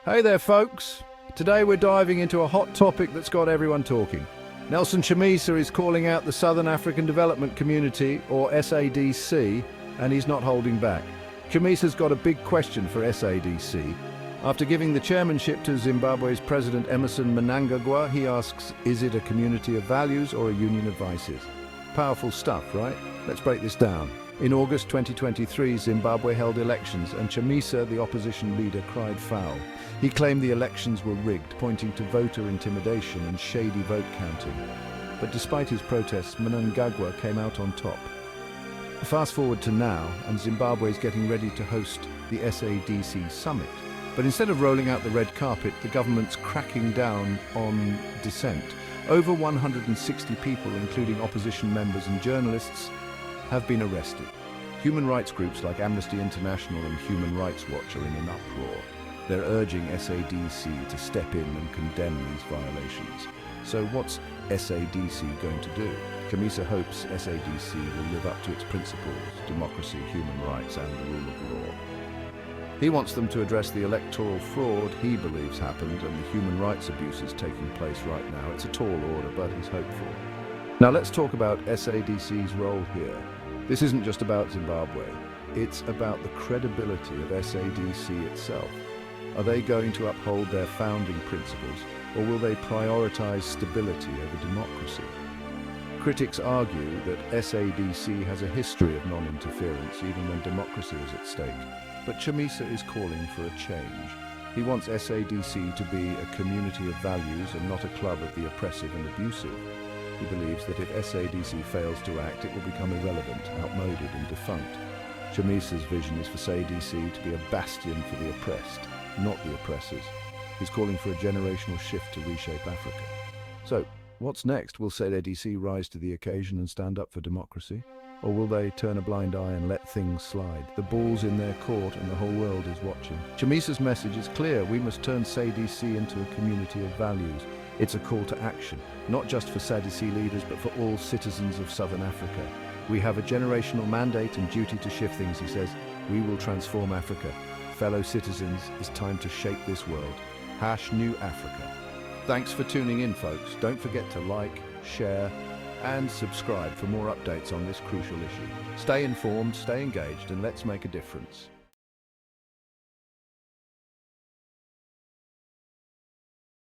Hey there, folks. Today we're diving into a hot topic that's got everyone talking. Nelson Chamisa is calling out the Southern African Development Community, or SADC, and he's not holding back. Chamisa's got a big question for SADC. After giving the chairmanship to Zimbabwe's President Emmerson Mnangagwa, he asks, is it a community of values or a union of vices? Powerful stuff, right? Let's break this down. In August 2023, Zimbabwe held elections, and Chamisa, the opposition leader, cried foul. He claimed the elections were rigged, pointing to voter intimidation and shady vote counting. But despite his protests, Mnangagwa came out on top. Fast forward to now, and Zimbabwe is getting ready to host the SADC summit. But instead of rolling out the red carpet, the government's cracking down on dissent. Over 160 people, including opposition members and journalists, have been arrested. Human rights groups like Amnesty International and Human Rights Watch are in an uproar. They're urging SADC to step in and condemn these violations. So what's SADC going to do? Chamisa hopes SADC will live up to its principles: democracy, human rights, and the rule of law. He wants them to address the electoral fraud he believes happened and the human rights abuses taking place right now. It's a tall order, but he's hopeful. Now let's talk about SADC's role here. This isn't just about Zimbabwe. It's about the credibility of SADC itself. Are they going to uphold their founding principles, or will they prioritize stability over democracy? Critics argue that SADC has a history of non-interference, even when democracy is at stake. But Chamisa is calling for a change. He wants SADC to be a community of values and not a club of the oppressive and abusive. He believes that if SADC fails to act, it will become irrelevant, outmoded and defunct. Chamisa's vision is for SADC to be a bastion for the oppressed, not the oppressors. He's calling for a generational shift to reshape Africa. So, what's next? Will SADC rise to the occasion and stand up for democracy? Or will they turn a blind eye and let things slide? The ball's in their court and the whole world is watching. Chamisa's message is clear. We must turn SADC into a community of values. It's a call to action, not just for SADC leaders, but for all citizens of Southern Africa. We have a generational mandate and duty to shift things, he says. We will transform Africa. Fellow citizens, it's time to shape this world. #New Africa. Thanks for tuning in, folks. Don't forget to like, share, and subscribe for more updates on this crucial issue. Stay informed, stay engaged, and let's make a difference.